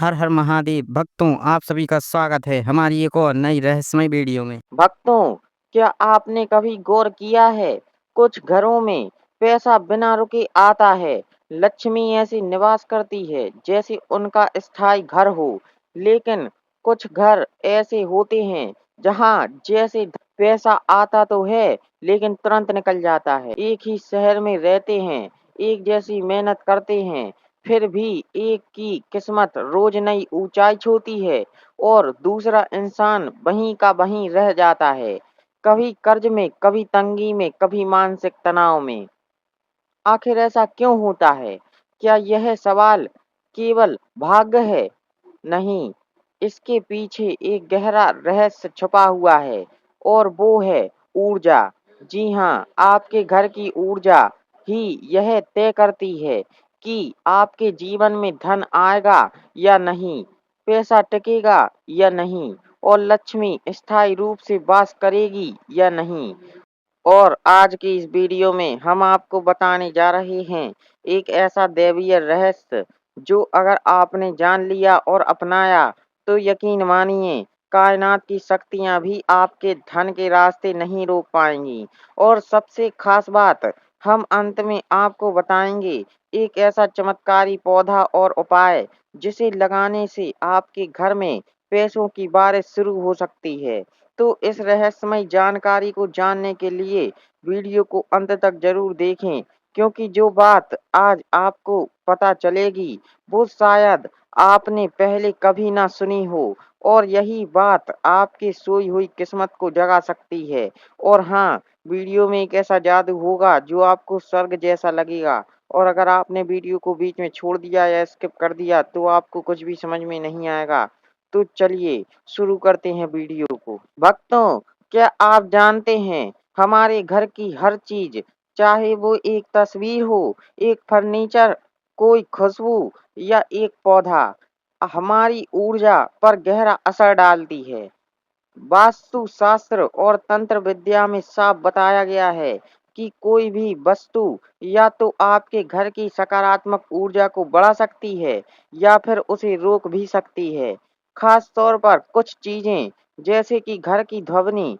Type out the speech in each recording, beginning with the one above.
हर हर महादेव भक्तों, आप सभी का स्वागत है हमारी एक और नई रहस्यमय वीडियो में। भक्तों, क्या आपने कभी गौर किया है, कुछ घरों में पैसा बिना रुके आता है। लक्ष्मी ऐसे निवास करती है जैसे उनका स्थायी घर हो। लेकिन कुछ घर ऐसे होते हैं जहां जैसे पैसा आता तो है लेकिन तुरंत निकल जाता है। एक ही शहर में रहते हैं, एक जैसी मेहनत करते हैं, फिर भी एक की किस्मत रोज नई ऊंचाई छूती है और दूसरा इंसान वहीं का वहीं रह जाता है। कभी कर्ज में, कभी तंगी में, कभी मानसिक तनाव में। आखिर ऐसा क्यों होता है? क्या यह सवाल केवल भाग्य है? नहीं, इसके पीछे एक गहरा रहस्य छुपा हुआ है और वो है ऊर्जा। जी हाँ, आपके घर की ऊर्जा ही यह तय करती है कि आपके जीवन में धन आएगा या नहीं, पैसा टिकेगा या नहीं, और लक्ष्मी स्थायी रूप से वास करेगी या नहीं। और आज की इस वीडियो में हम आपको बताने जा रहे हैं एक ऐसा दैवीय रहस्य जो अगर आपने जान लिया और अपनाया तो यकीन मानिए कायनात की शक्तियां भी आपके धन के रास्ते नहीं रोक पाएंगी। और सबसे खास बात, हम अंत में आपको बताएंगे एक ऐसा चमत्कारी पौधा और उपाय जिसे लगाने से आपके घर में पैसों की बारिश शुरू हो सकती है। तो इस रहस्यमय जानकारी को जानने के लिए वीडियो को अंत तक जरूर देखें, क्योंकि जो बात आज आपको पता चलेगी वो शायद आपने पहले कभी ना सुनी हो, और यही बात आपकी सोई हुई किस्मत को जगा सकती है। और हाँ, वीडियो में एक ऐसा जादू होगा जो आपको स्वर्ग जैसा लगेगा। और अगर आपने वीडियो को बीच में छोड़ दिया या स्किप कर दिया तो आपको कुछ भी समझ में नहीं आएगा। तो चलिए शुरू करते हैं वीडियो को। भक्तों, क्या आप जानते हैं हमारे घर की हर चीज, चाहे वो एक तस्वीर हो, एक फर्नीचर, कोई खुशबू या एक पौधा, हमारी ऊर्जा पर गहरा असर डालती है। वास्तु शास्त्र और तंत्र विद्या में साफ बताया गया है कि कोई भी वस्तु या तो आपके घर की सकारात्मक ऊर्जा को बढ़ा सकती है या फिर उसे रोक भी सकती है। खास तौर पर कुछ चीजें जैसे कि घर की ध्वनि,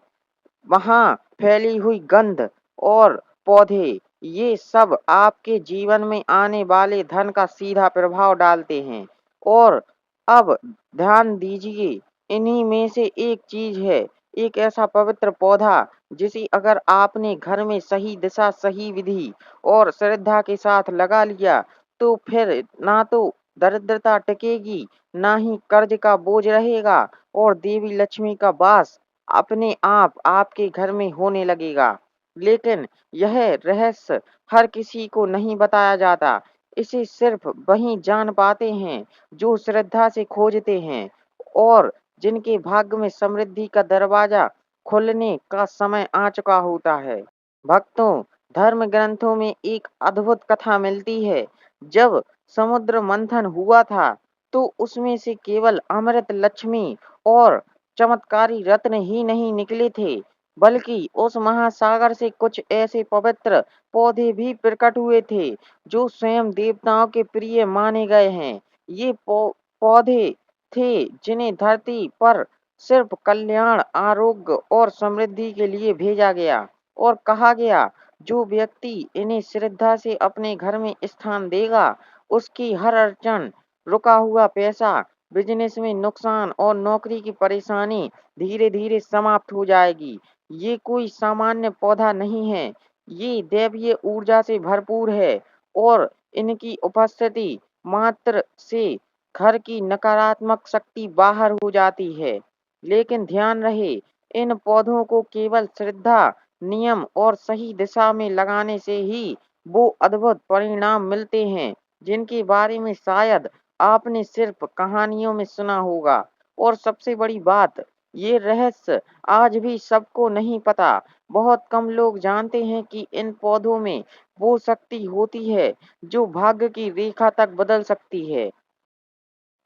वहाँ फैली हुई गंध और पौधे, ये सब आपके जीवन में आने वाले धन का सीधा प्रभाव डालते हैं। और अब ध्यान दीजिए, इन्हीं में से एक चीज है, एक ऐसा पवित्र पौधा जिसे अगर आपने घर में सही दिशा, सही विधि और श्रद्धा के साथ लगा लिया तो फिर ना तो दरिद्रता टिकेगी, ना ही कर्ज का बोझ रहेगा, और देवी लक्ष्मी का वास अपने आप आपके घर में होने लगेगा। लेकिन यह रहस्य हर किसी को नहीं बताया जाता। इसे सिर्फ वही जान पाते हैं जो श्रद्धा से खोजते हैं और जिनके भाग्य में समृद्धि का दरवाजा खुलने का समय आ चुका होता है। भक्तों, धर्म ग्रंथों में एक अद्भुत कथा मिलती है। जब समुद्र मंथन हुआ था तो उसमें से केवल अमृत, लक्ष्मी और चमत्कारी रत्न ही नहीं निकले थे, बल्कि उस महासागर से कुछ ऐसे पवित्र पौधे भी प्रकट हुए थे जो स्वयं देवताओं के प्रिय माने गए हैं। ये पौधे थे जिन्हें धरती पर सिर्फ कल्याण, आरोग्य और समृद्धि के लिए भेजा गया, और कहा गया जो व्यक्ति इन्हें श्रद्धा से अपने घर में स्थान देगा उसकी हर अड़चन, रुका हुआ पैसा, बिजनेस में नुकसान और नौकरी की परेशानी धीरे धीरे समाप्त हो जाएगी। ये कोई सामान्य पौधा नहीं है, ये दैवीय ऊर्जा से भरपूर है और इनकी उपस्थिति मात्र से घर की नकारात्मक शक्ति बाहर हो जाती है। लेकिन ध्यान रहे, इन पौधों को केवल श्रद्धा, नियम और सही दिशा में लगाने से ही वो अद्भुत परिणाम मिलते हैं जिनके बारे में शायद आपने सिर्फ कहानियों में सुना होगा। और सबसे बड़ी बात, ये रहस्य आज भी सबको नहीं पता। बहुत कम लोग जानते हैं कि इन पौधों में वो शक्ति होती है जो भाग्य की रेखा तक बदल सकती है।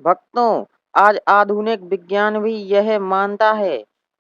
भक्तों, आज आधुनिक विज्ञान भी यह मानता है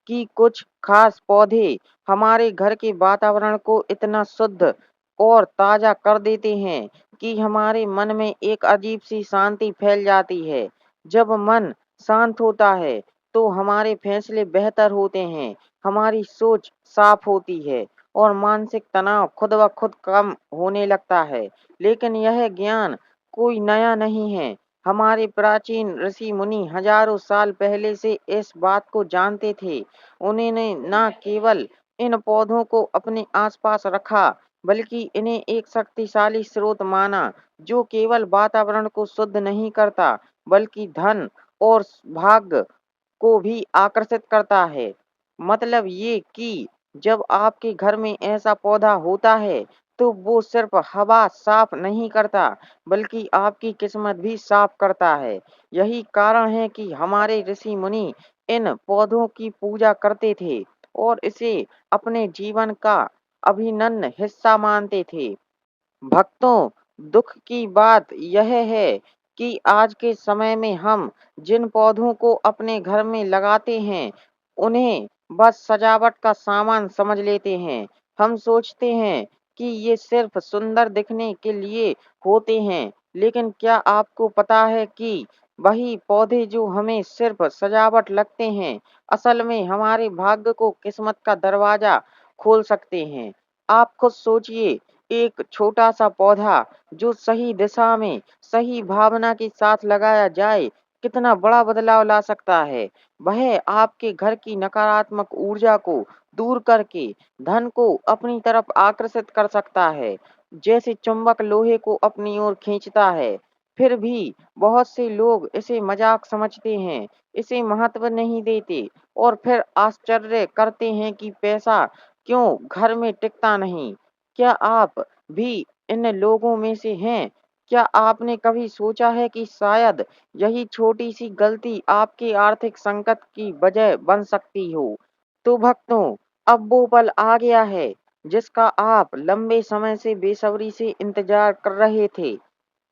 कि कुछ खास पौधे हमारे घर के वातावरण को इतना शुद्ध और ताजा कर देते हैं कि हमारे मन में एक अजीब सी शांति फैल जाती है। जब मन शांत होता है तो हमारे फैसले बेहतर होते हैं, हमारी सोच साफ होती है और मानसिक तनाव खुद ब खुद कम होने लगता है। लेकिन यह ज्ञान कोई नया नहीं है। हमारे प्राचीन ऋषि मुनि हजारों साल पहले से इस बात को जानते थे। उन्होंने न केवल इन पौधों को अपने आसपास रखा, बल्कि इन्हें एक शक्तिशाली स्रोत माना, जो केवल वातावरण को शुद्ध नहीं करता, बल्कि धन और भाग्य को भी आकर्षित करता है। मतलब ये कि जब आपके घर में ऐसा पौधा होता है, तो वो सिर्फ हवा साफ नहीं करता, बल्कि आपकी किस्मत भी साफ करता है। यही कारण है कि हमारे ऋषि मुनि इन पौधों की पूजा करते थे और इसे अपने जीवन का अभिन्न हिस्सा मानते थे। भक्तों, दुख की बात यह है कि आज के समय में हम जिन पौधों को अपने घर में लगाते हैं, उन्हें बस सजावट का सामान समझ लेते हैं। हम सोचते हैं कि ये सिर्फ सुंदर दिखने के लिए होते हैं, लेकिन क्या आपको पता है कि वही पौधे जो हमें सिर्फ सजावट लगते हैं, असल में हमारे भाग्य को किस्मत का दरवाजा खोल सकते हैं। आप खुद सोचिए, एक छोटा-सा पौधा जो सही दिशा में, सही भावना के साथ लगाया जाए, कितना बड़ा बदलाव ला सकता है। वह आपके घर की नकारात्मक ऊर्जा को दूर करके धन को अपनी तरफ आकर्षित कर सकता है, जैसे चुंबक लोहे को अपनी ओर खींचता है। फिर भी बहुत से लोग इसे मजाक समझते हैं, इसे महत्व नहीं देते और फिर आश्चर्य करते हैं कि पैसा क्यों घर में टिकता नहीं। क्या आप भी इन लोगों में से हैं? क्या आपने कभी सोचा है कि शायद यही छोटी-सी गलती आपके आर्थिक संकट की वजह बन सकती हो? तो भक्तों, अब वो पल आ गया है, जिसका आप लंबे समय से बेसब्री से इंतजार कर रहे थे।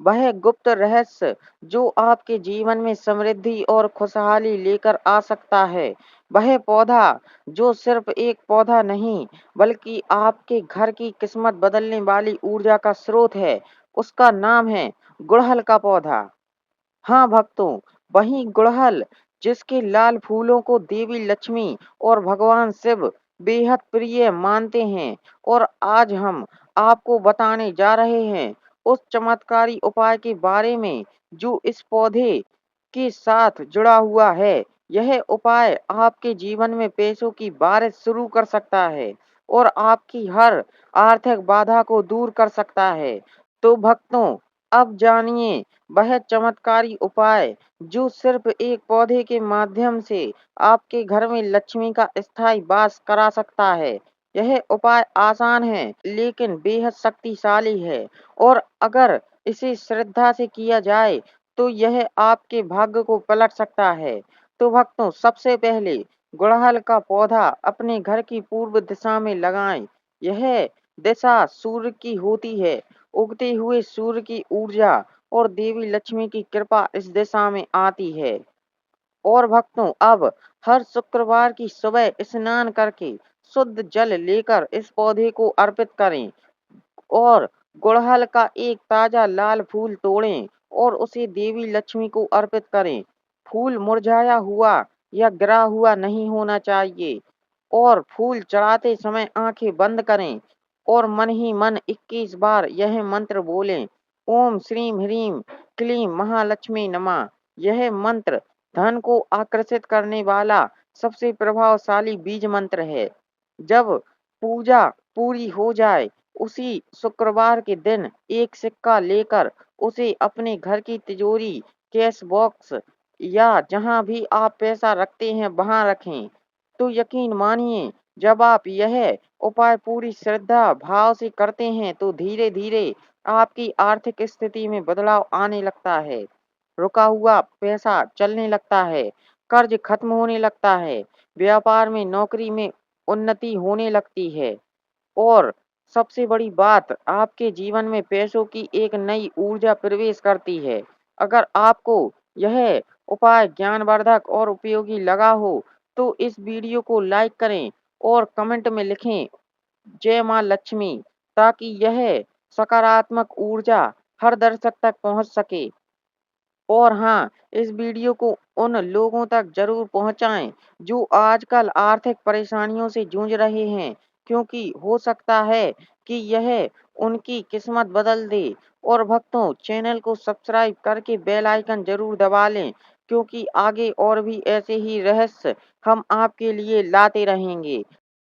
वह गुप्त रहस्य जो आपके जीवन में समृद्धि और खुशहाली लेकर आ सकता है। वह पौधा जो सिर्फ एक पौधा नहीं, बल्कि आपके घर की किस्मत बदलने वाली ऊर्जा का स्रोत है। उसका नाम है गुड़हल का पौधा। हाँ भक्तों, वही गुड़हल जिसके लाल फूलों को देवी लक्ष्मी और भगवान शिव बेहद प्रिय मानते हैं, और आज हम आपको बताने जा रहे हैं उस चमत्कारी उपाय के बारे में जो इस पौधे के साथ जुड़ा हुआ है। यह उपाय आपके जीवन में पैसों की बारिश शुरू कर सकता है और आपकी हर आर्थिक बाधा को दूर कर सकता है। तो भक्तों, अब जानिए वह चमत्कारी उपाय जो सिर्फ एक पौधे के माध्यम से आपके घर में लक्ष्मी का स्थायी वास करा सकता है। यह उपाय आसान है, लेकिन बेहद शक्तिशाली है, और अगर इसे श्रद्धा से किया जाए तो यह आपके भाग्य को पलट सकता है। तो भक्तों, सबसे पहले गुड़हल का पौधा अपने घर की पूर्व दिशा में लगाएं। यह दिशा सूर्य की होती है। उगते हुए सूर्य की ऊर्जा और देवी लक्ष्मी की कृपा इस दिशा में आती है। और भक्तों, अब हर शुक्रवार की सुबह स्नान करके शुद्ध जल लेकर इस पौधे को अर्पित करें और गुड़हल का एक ताजा लाल फूल तोड़ें और उसे देवी लक्ष्मी को अर्पित करें। फूल मुरझाया हुआ या गिरा हुआ नहीं होना चाहिए, और फूल चढ़ाते समय आंखें बंद करें और मन ही मन 21 बार यह मंत्र बोलें, ओम श्रीम ह्रीम क्लीम महालक्ष्मी नमः। यह मंत्र धन को आकर्षित करने वाला सबसे प्रभावशाली बीज मंत्र है। जब पूजा पूरी हो जाए, उसी शुक्रवार के दिन एक सिक्का लेकर उसे अपने घर की तिजोरी, कैश बॉक्स या जहां भी आप पैसा रखते हैं वहां रखें। तो यकीन मानिए, जब आप यह उपाय पूरी श्रद्धा भाव से करते हैं, तो धीरे धीरे आपकी आर्थिक स्थिति में बदलाव आने लगता है। रुका हुआ पैसा चलने लगता है, कर्ज खत्म होने लगता है, व्यापार में, नौकरी में उन्नति होने लगती है, और सबसे बड़ी बात, आपके जीवन में पैसों की एक नई ऊर्जा प्रवेश करती है। अगर आपको यह उपाय ज्ञानवर्धक और उपयोगी लगा हो, तो इस वीडियो को लाइक करें और कमेंट में लिखें जय माँ लक्ष्मी, ताकि यह सकारात्मक ऊर्जा हर दर्शक तक पहुंच सके। और हाँ, इस वीडियो को उन लोगों तक ज़रूर पहुँचाएँ जो आजकल आर्थिक परेशानियों से जूझ रहे हैं, क्योंकि हो सकता है कि यह उनकी किस्मत बदल दे। और भक्तों, चैनल को सब्सक्राइब करके बेल आइकन ज़रूर दबा लें, क्योंकि आगे और भी ऐसे ही रहस्य हम आपके लिए लाते रहेंगे।